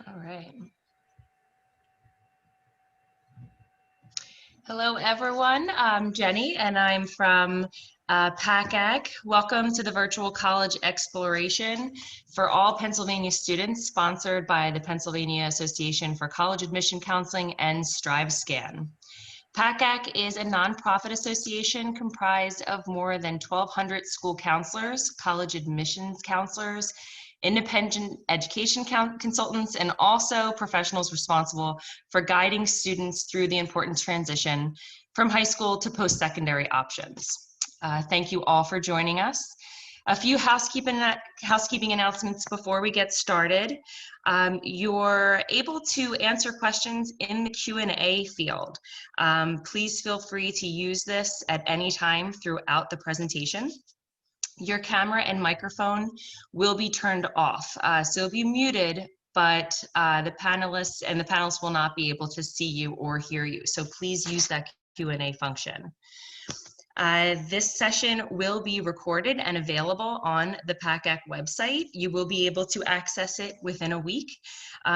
All right. Hello, everyone. I'm Jenny, and I'm from PACAC. Welcome to the Virtual College Exploration for all Pennsylvania students, sponsored by the Pennsylvania Association for College Admission Counseling and StriveScan. PACAC is a nonprofit association comprised of more than 1,200 school counselors, college admissions counselors, independent education consultants, and also professionals responsible for guiding students through the important transition from high school to post-secondary options. Thank you all for joining us. A few housekeeping announcements before we get started. You're able to answer questions in the Q&A field. Please feel free to use this at any time throughout the presentation. Your camera and microphone will be turned off. So it'll be muted, but the panelists will not be able to see you or hear you. So please use that Q&A function. This session will be recorded and available on the PACAC website. You will be able to access it within a week.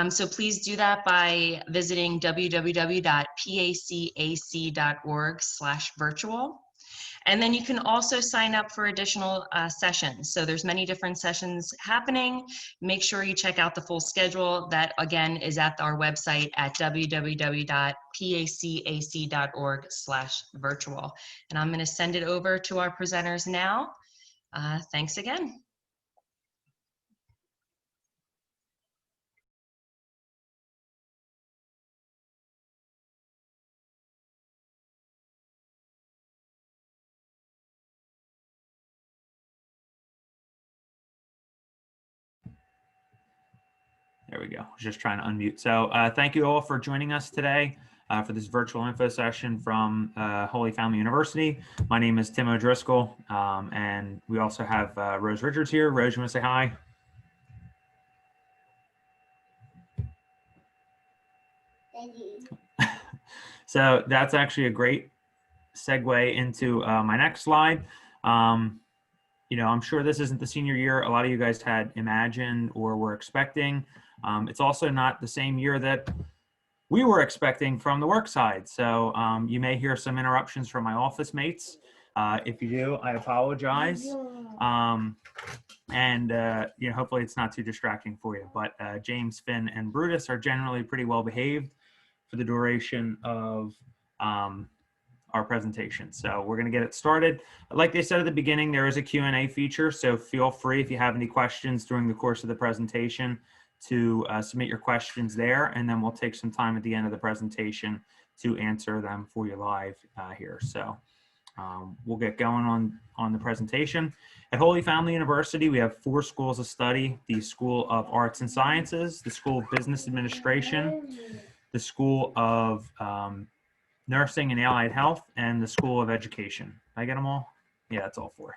So please do that by visiting www.pacac.org/virtual. And then you can also sign up for additional sessions. So there's many different sessions happening. Make sure you check out the full schedule. That again is at our website at www.pacac.org/virtual. And I'm going to send it over to our presenters now. Thanks again. There we go. I was just trying to unmute. So thank you all for joining us today for this virtual info session from Holy Family University. My name is Tim O'Driscoll, and we also have Rose Richards here. Rose, you want to say hi? Thank you. So that's actually a great segue into my next slide. You know, I'm sure this isn't the senior year a lot of you guys had imagined or were expecting. It's also not the same year that we were expecting from the work side. So you may hear some interruptions from my office mates. If you do, I apologize. And you know, hopefully it's not too distracting for you. But James, Finn, and Brutus are generally pretty well behaved for the duration of our presentation. So we're going to get it started. Like they said at the beginning, there is a Q&A feature. So feel free, if you have any questions during the course of the presentation, to submit your questions there. And then we'll take some time at the end of the presentation to answer them for you live here. So we'll get going on the presentation. At Holy Family University, we have 4 schools of study: the School of Arts and Sciences, the School of Business Administration, the School of Nursing and Allied Health, and the School of Education. Did I get them all? Yeah, that's all 4.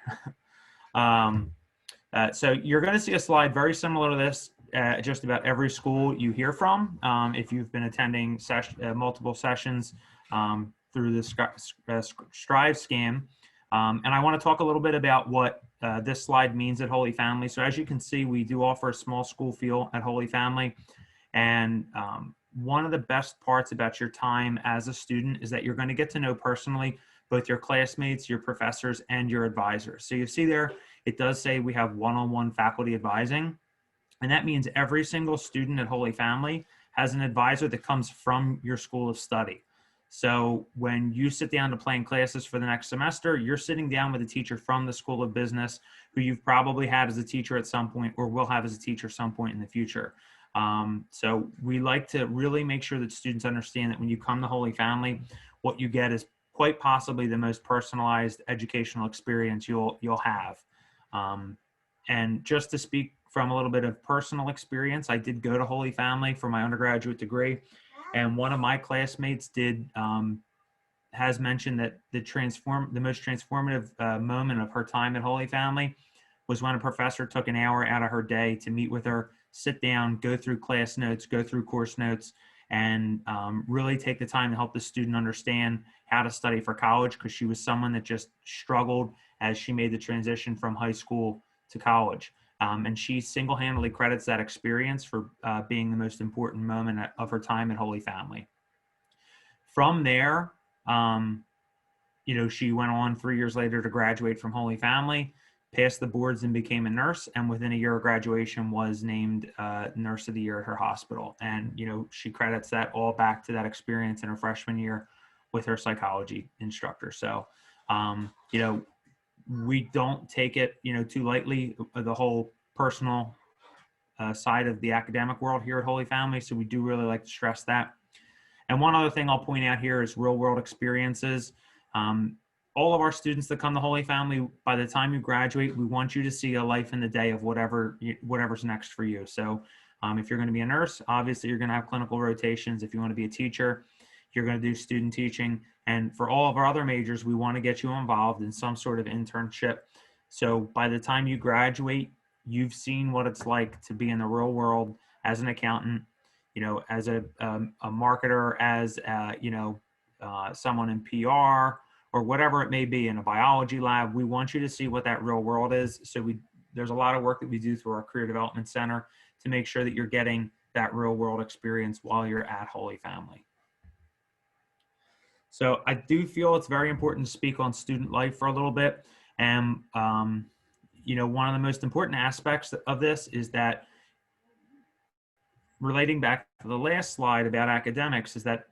So you're going to see a slide very similar to this just about every school you hear from if you've been attending multiple sessions through the StriveScan. And I want to talk a little bit about what this slide means at Holy Family. So as you can see, we do offer a small school feel at Holy Family. And one of the best parts about your time as a student is that you're going to get to know personally both your classmates, your professors, and your advisors. So you see there, it does say we have one-on-one faculty advising. And that means every single student at Holy Family has an advisor that comes from your school of study. So when you sit down to plan classes for the next semester, you're sitting down with a teacher from the School of Business who you've probably had as a teacher at some point or will have as a teacher some point in the future. So we like to really make sure that students understand that when you come to Holy Family, what you get is quite possibly the most personalized educational experience you'll have. And just to speak from a little bit of personal experience, I did go to Holy Family for my undergraduate degree, and one of my classmates has mentioned that the most transformative moment of her time at Holy Family was when a professor took an hour out of her day to meet with her, sit down, go through class notes, go through course notes, and really take the time to help the student understand how to study for college, because she was someone that just struggled as she made the transition from high school to college. And she single-handedly credits that experience for being the most important moment of her time at Holy Family. From there, she went on 3 years later to graduate from Holy Family, passed the boards and became a nurse, and within a year of graduation was named Nurse of the Year at her hospital. And, she credits that all back to that experience in her freshman year with her psychology instructor. So, we don't take it, too lightly, the whole personal side of the academic world here at Holy Family. So we do really like to stress that. And one other thing I'll point out here is real world experiences. All of our students that come to Holy Family, by the time you graduate, we want you to see a life in the day of whatever's next for you. So if you're going to be a nurse, obviously you're going to have clinical rotations. If you want to be a teacher, you're going to do student teaching. And for all of our other majors, we want to get you involved in some sort of internship. So by the time you graduate, you've seen what it's like to be in the real world as an accountant, as a marketer, as someone in PR, or whatever it may be, in a biology lab. We want you to see what that real world is. So there's a lot of work that we do through our Career Development Center to make sure that you're getting that real world experience while you're at Holy Family. So I do feel it's very important to speak on student life for a little bit. And, one of the most important aspects of this is that, relating back to the last slide about academics, is that,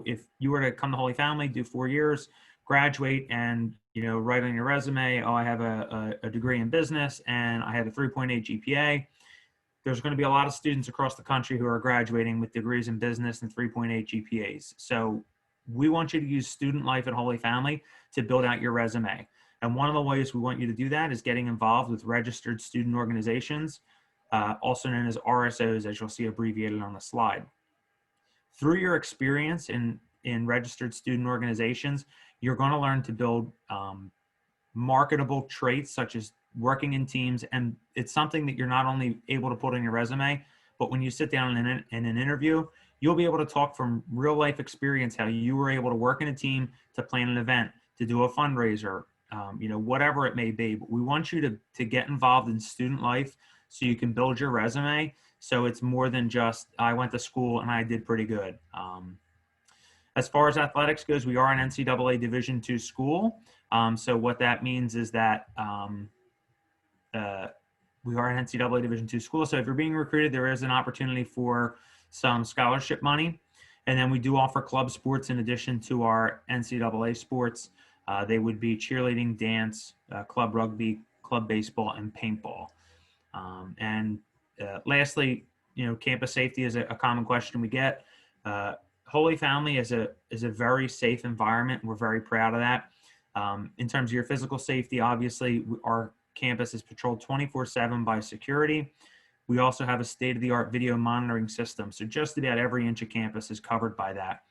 if you were to come to Holy Family, do 4 years, graduate, and, write on your resume, oh, I have a degree in business and I had a 3.8 GPA, there's going to be a lot of students across the country who are graduating with degrees in business and 3.8 GPAs. So we want you to use student life at Holy Family to build out your resume. And one of the ways we want you to do that is getting involved with registered student organizations, also known as RSOs, as you'll see abbreviated on the slide. Through your experience in registered student organizations, you're going to learn to build marketable traits such as working in teams. And it's something that you're not only able to put on your resume, but when you sit down in an interview, you'll be able to talk from real life experience, how you were able to work in a team to plan an event, to do a fundraiser, whatever it may be. But we want you to get involved in student life so you can build your resume. So it's more than just, I went to school and I did pretty good. As far as athletics goes, we are an NCAA Division II school. So what that means is that we are an NCAA Division II school. So if you're being recruited, there is an opportunity for some scholarship money. And then we do offer club sports in addition to our NCAA sports. They would be cheerleading, dance, club rugby, club baseball, and paintball. Lastly, campus safety is a common question we get. Holy Family is a very safe environment. We're very proud of that. In terms of your physical safety, obviously, our campus is patrolled 24/7 by security. We also have a state-of-the-art video monitoring system. So just about every inch of campus is covered by that.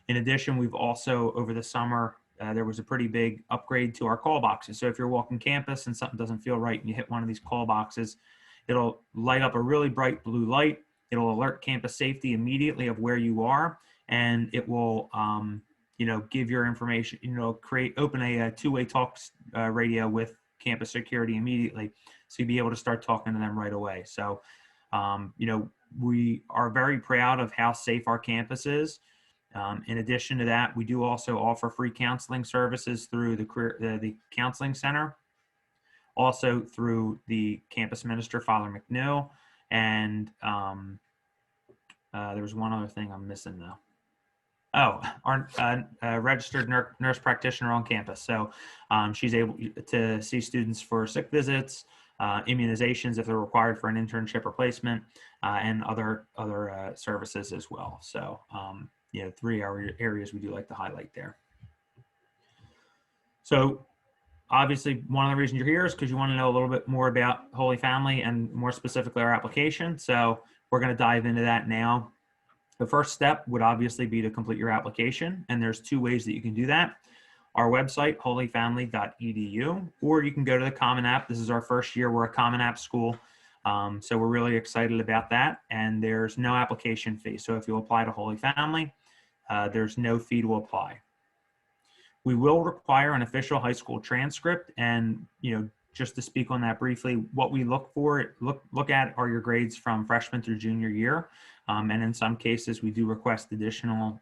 In addition, we've also, over the summer, there was a pretty big upgrade to our call boxes. So if you're walking campus and something doesn't feel right and you hit one of these call boxes, it'll light up a really bright blue light. It'll alert campus safety immediately of where you are, and it will, give your information, open a two-way talk radio with campus security immediately. So you'll be able to start talking to them right away. So, we are very proud of how safe our campus is. In addition to that, we do also offer free counseling services through the counseling center, also through the campus minister, Father McNeil, and there was one other thing I'm missing though. Oh, our registered nurse practitioner on campus. So she's able to see students for sick visits, immunizations if they're required for an internship or placement, and other services as well. So 3 areas we do like to highlight there. So obviously, one of the reasons you're here is because you want to know a little bit more about Holy Family and more specifically our application. So we're going to dive into that now. The first step would obviously be to complete your application, and there's 2 ways that you can do that. Our website, holyfamily.edu, or you can go to the Common App. This is our first year. We're a Common App school, so we're really excited about that, and there's no application fee. So if you apply to Holy Family, there's no fee to apply. We will require an official high school transcript, and just to speak on that briefly, what we look at are your grades from freshman through junior year. And in some cases, we do request additional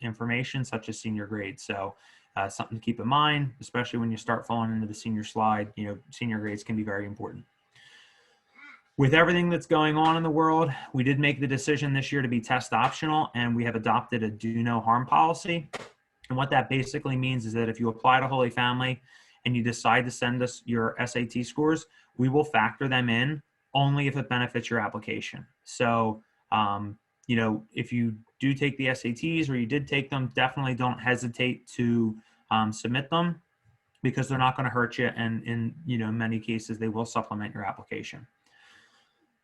information such as senior grades. So something to keep in mind, especially when you start falling into the senior slide, senior grades can be very important. With everything that's going on in the world, we did make the decision this year to be test optional, and we have adopted a do no harm policy. And what that basically means is that if you apply to Holy Family and you decide to send us your SAT scores, we will factor them in only if it benefits your application. So, if you do take the SATs or you did take them, definitely don't hesitate to submit them because they're not going to hurt you. And in many cases, they will supplement your application.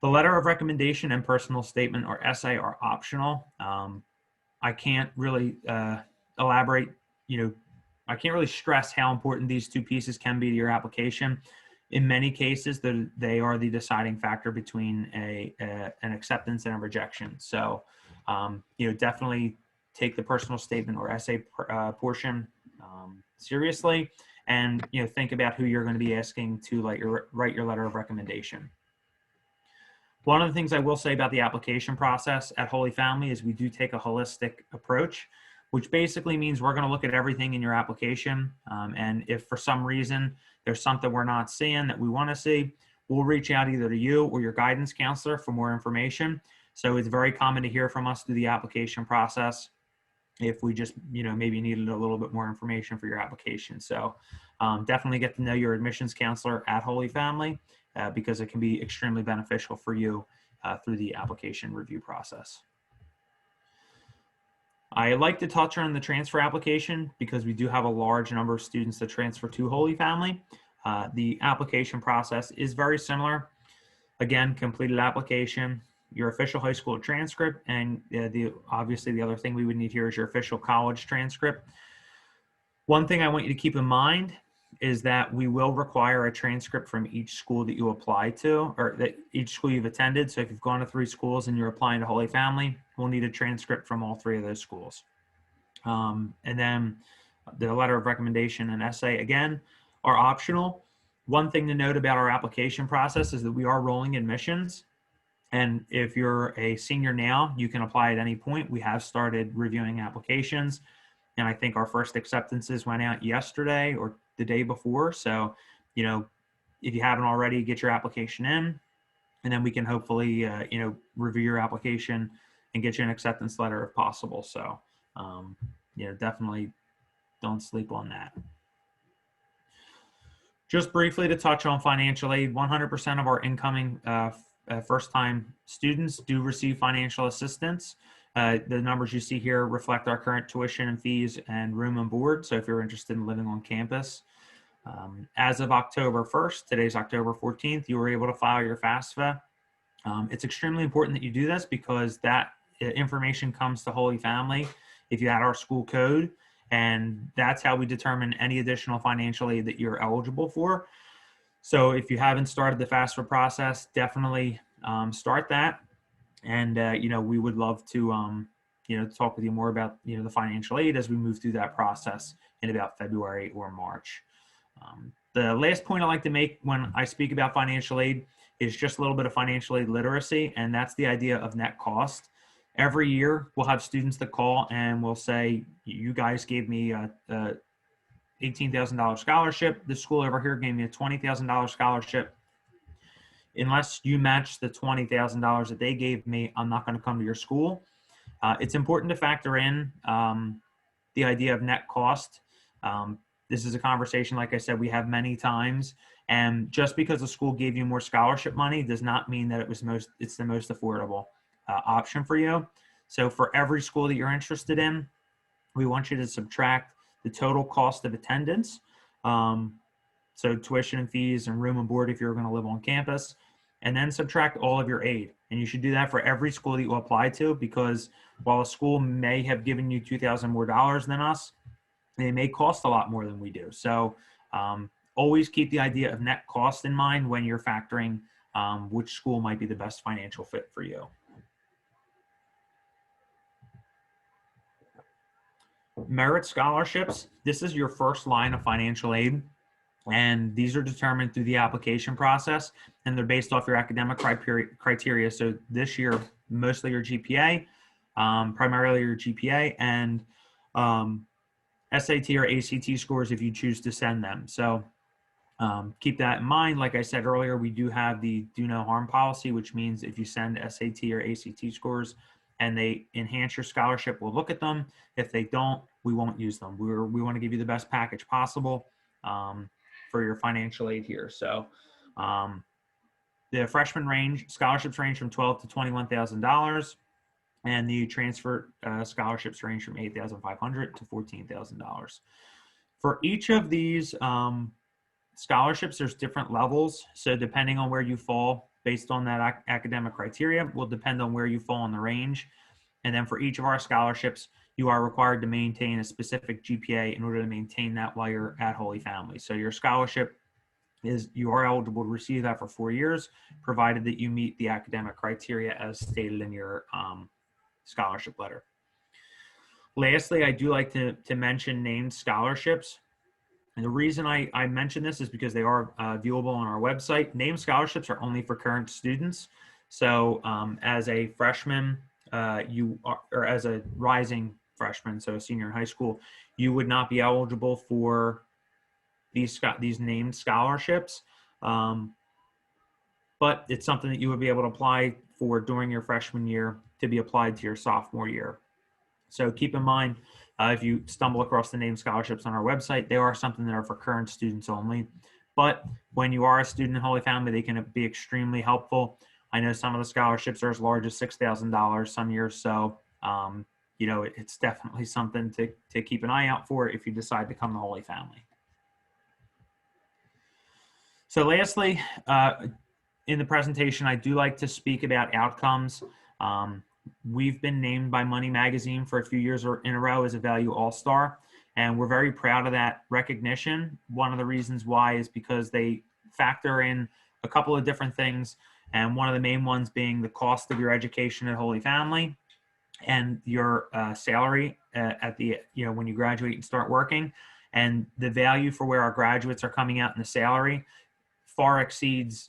The letter of recommendation and personal statement or essay are optional. I can't really elaborate, I can't really stress how important these two pieces can be to your application. In many cases, they are the deciding factor between an acceptance and a rejection. So, definitely take the personal statement or essay portion seriously, and think about who you're going to be asking to write your letter of recommendation. One of the things I will say about the application process at Holy Family is we do take a holistic approach, which basically means we're going to look at everything in your application. And if for some reason there's something we're not seeing that we want to see, we'll reach out either to you or your guidance counselor for more information. So it's very common to hear from us through the application process if we just, maybe needed a little bit more information for your application. So definitely get to know your admissions counselor at Holy Family because it can be extremely beneficial for you through the application review process. I like to touch on the transfer application because we do have a large number of students that transfer to Holy Family. The application process is very similar. Again, completed application, your official high school transcript, and obviously the other thing we would need here is your official college transcript. One thing I want you to keep in mind is that we will require a transcript from each school that you apply to, or that each school you've attended. So if you've gone to 3 schools and you're applying to Holy Family, we'll need a transcript from all 3 of those schools. And then the letter of recommendation and essay, again, are optional. One thing to note about our application process is that we are rolling admissions. And if you're a senior now, you can apply at any point. We have started reviewing applications. And I think our first acceptances went out yesterday or the day before. So, if you haven't already, get your application in, and then we can hopefully, review your application and get you an acceptance letter if possible. So, definitely don't sleep on that. Just briefly to touch on financial aid, 100% of our incoming first-time students do receive financial assistance. The numbers you see here reflect our current tuition and fees and room and board. So if you're interested in living on campus, as of October 1st, today's October 14th, you were able to file your FAFSA. It's extremely important that you do this because that information comes to Holy Family if you add our school code, and that's how we determine any additional financial aid that you're eligible for. So if you haven't started the FAFSA process, definitely start that. And, we would love to, talk with you more about, the financial aid as we move through that process in about February or March. The last point I like to make when I speak about financial aid is just a little bit of financial aid literacy, and that's the idea of net cost. Every year, we'll have students that call and will say, you guys gave me a $18,000 scholarship. This school over here gave me a $20,000 scholarship. Unless you match the $20,000 that they gave me, I'm not going to come to your school. It's important to factor in the idea of net cost. This is a conversation, like I said, we have many times. And just because a school gave you more scholarship money does not mean that it's the most affordable option for you. So for every school that you're interested in, we want you to subtract the total cost of attendance. So tuition and fees and room and board if you're going to live on campus, and then subtract all of your aid. And you should do that for every school that you apply to, because while a school may have given you $2,000 more than us, they may cost a lot more than we do. So always keep the idea of net cost in mind when you're factoring which school might be the best financial fit for you. Merit scholarships. This is your first line of financial aid. And these are determined through the application process, and they're based off your academic criteria. So this year, mostly your GPA, primarily your GPA, and SAT or ACT scores if you choose to send them. So keep that in mind. Like I said earlier, we do have the do no harm policy, which means if you send SAT or ACT scores and they enhance your scholarship, we'll look at them. If they don't, we won't use them. We want to give you the best package possible for your financial aid here. So the freshman range scholarships range from $12,000 to $21,000, and the transfer scholarships range from $8,500 to $14,000. For each of these scholarships, there's different levels. So depending on where you fall based on that academic criteria will depend on where you fall in the range. And then for each of our scholarships, you are required to maintain a specific GPA in order to maintain that while you're at Holy Family. So your scholarship is, you are eligible to receive that for 4 years, provided that you meet the academic criteria as stated in your scholarship letter. Lastly, I do like to mention named scholarships. And the reason I mention this is because they are viewable on our website. Named scholarships are only for current students. So as a freshman, or as a rising freshman, so a senior in high school, you would not be eligible for these named scholarships. But it's something that you would be able to apply for during your freshman year to be applied to your sophomore year. So keep in mind, if you stumble across the named scholarships on our website, they are something that are for current students only. But when you are a student in Holy Family, they can be extremely helpful. I know some of the scholarships are as large as $6,000 some years. So, you know, it's definitely something to keep an eye out for if you decide to come to Holy Family. So lastly, in the presentation, I do like to speak about outcomes. We've been named by Money Magazine for a few years in a row as a Value All-Star, and we're very proud of that recognition. One of the reasons why is because they factor in a couple of different things, and one of the main ones being the cost of your education at Holy Family and your salary at the, you know, when you graduate and start working, and the value for where our graduates are coming out in the salary far exceeds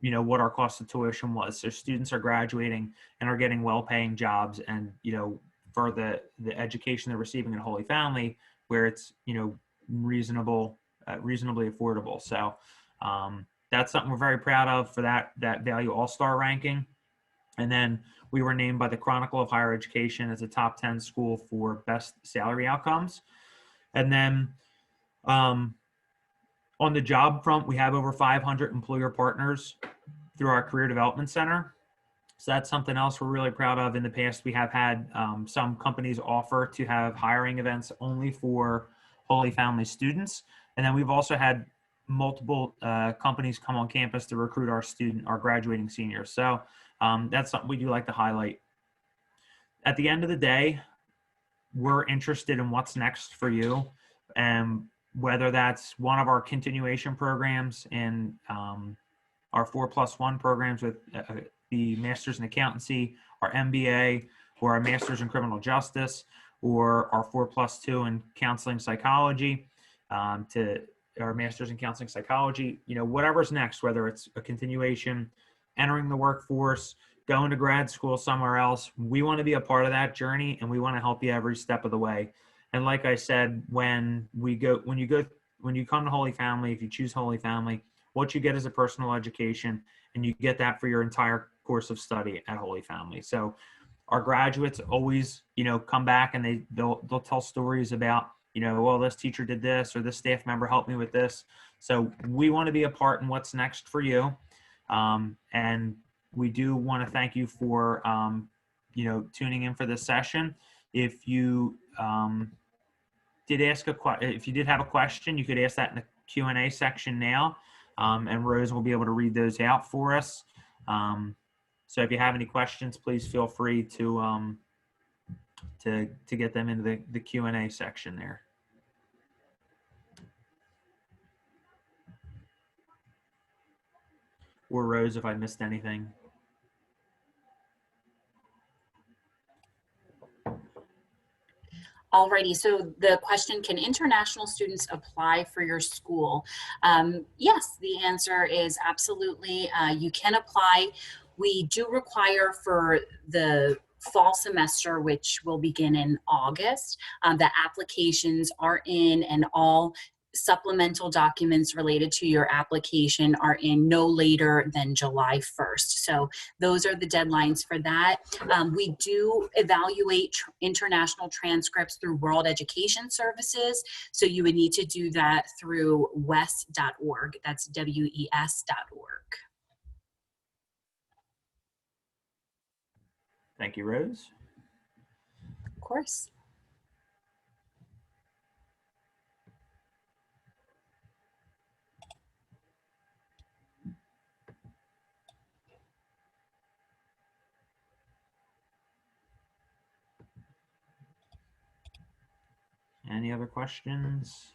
you know, what our cost of tuition was. So students are graduating and are getting well-paying jobs, and, you know, for the education they're receiving at Holy Family, where it's, you know, reasonably affordable. So that's something we're very proud of for that Value All-Star ranking. And then we were named by the Chronicle of Higher Education as a top 10 school for best salary outcomes. And then on the job front, we have over 500 employer partners through our Career Development Center. So that's something else we're really proud of. In the past, we have had some companies offer to have hiring events only for Holy Family students. And then we've also had multiple companies come on campus to recruit our graduating seniors. So that's something we do like to highlight. At the end of the day, we're interested in what's next for you. And whether that's one of our continuation programs in our 4+1 programs with the Masters in Accountancy, our MBA, or our Masters in Criminal Justice, or our 4+2 in Counseling Psychology, to our Masters in Counseling Psychology, you know, whatever's next, whether it's a continuation, entering the workforce, going to grad school somewhere else, we want to be a part of that journey, and we want to help you every step of the way. And like I said, when you come to Holy Family, if you choose Holy Family, what you get is a personal education, and you get that for your entire course of study at Holy Family. So our graduates always, you know, come back and they'll tell stories about, you know, well, this teacher did this, or this staff member helped me with this. So we want to be a part in what's next for you. And we do want to thank you for, you know, tuning in for this session. If you if you did have a question, you could ask that in the Q&A section now, and Rose will be able to read those out for us. So if you have any questions, please feel free to get them into the Q&A section there. Or Rose, if I missed anything. Alrighty, so the question, can international students apply for your school? Yes, the answer is absolutely. You can apply. We do require for the fall semester, which will begin in August, that applications are in and all supplemental documents related to your application are in no later than July 1st. So those are the deadlines for that. We do evaluate international transcripts through World Education Services. So you would need to do that through WES.org. That's WES.org. Thank you, Rose. Of course. Any other questions?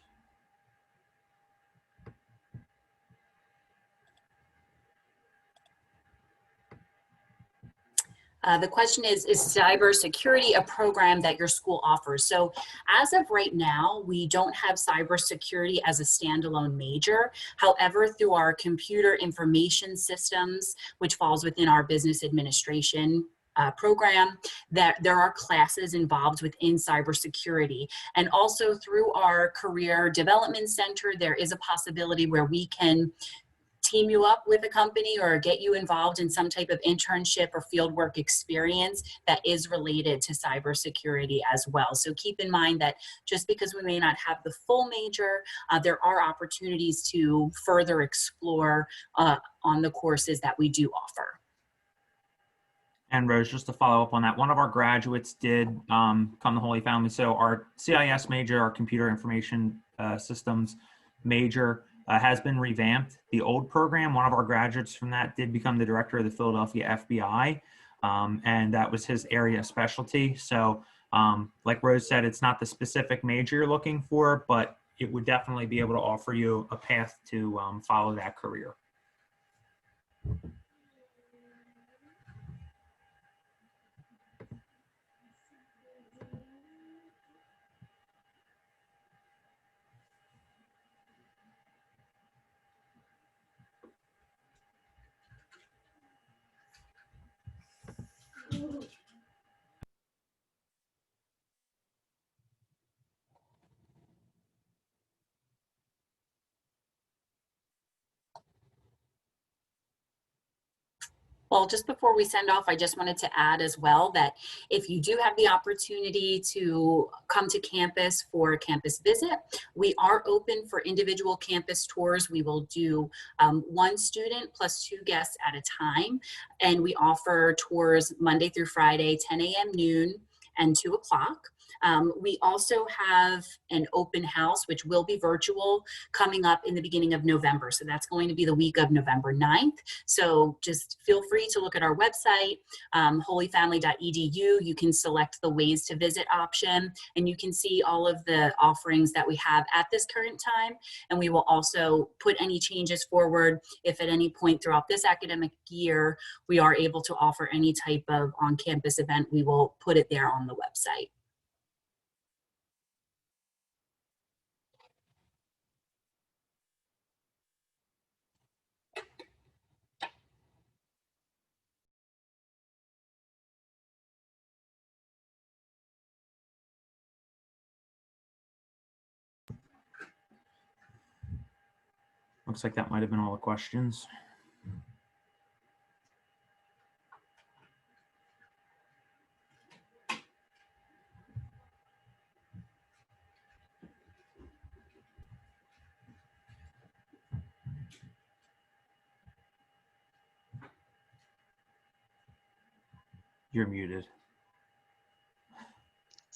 The question is cybersecurity a program that your school offers? So as of right now, we don't have cybersecurity as a standalone major. However, through our computer information systems, which falls within our business administration program, that there are classes involved within cybersecurity. And also through our career development center, there is a possibility where we can team you up with a company or get you involved in some type of internship or fieldwork experience that is related to cybersecurity as well. So keep in mind that just because we may not have the full major, there are opportunities to further explore on the courses that we do offer. And Rose, just to follow up on that, one of our graduates did come to Holy Family. So our CIS major, our computer information systems major, has been revamped. The old program, one of our graduates from that did become the director of the Philadelphia FBI, and that was his area of specialty. So like Rose said, it's not the specific major you're looking for, but it would definitely be able to offer you a path to follow that career. Well, just before we send off, I just wanted to add as well that if you do have the opportunity to come to campus for a campus visit, we are open for individual campus tours. We will do one student plus 2 guests at a time. And we offer tours Monday through Friday, 10 a.m., noon, and 2 o'clock. We also have an open house, which will be virtual, coming up in the beginning of November. So that's going to be the week of November 9th. So just feel free to look at our website, holyfamily.edu. You can select the ways to visit option, and you can see all of the offerings that we have at this current time. And we will also put any changes forward if at any point throughout this academic year we are able to offer any type of on-campus event. We will put it there on the website. Looks like that might have been all the questions. You're muted. Is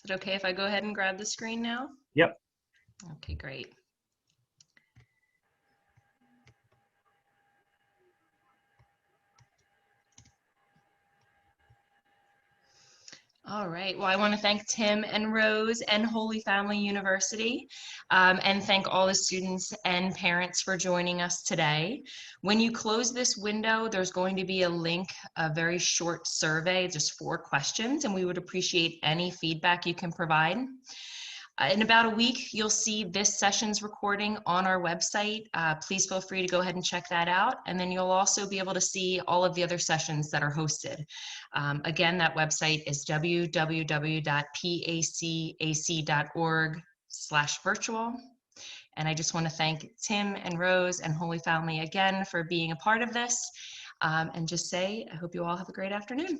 it okay if I go ahead and grab the screen now? Yep. Okay, great. All right. Well, I want to thank Tim and Rose and Holy Family University, and thank all the students and parents for joining us today. When you close this window, there's going to be a link, a very short survey, just 4 questions, and we would appreciate any feedback you can provide. In about a week, you'll see this session's recording on our website. Please feel free to go ahead and check that out. And then you'll also be able to see all of the other sessions that are hosted. Again, that website is www.pacac.org/virtual. And I just want to thank Tim and Rose and Holy Family again for being a part of this. And just say, I hope you all have a great afternoon.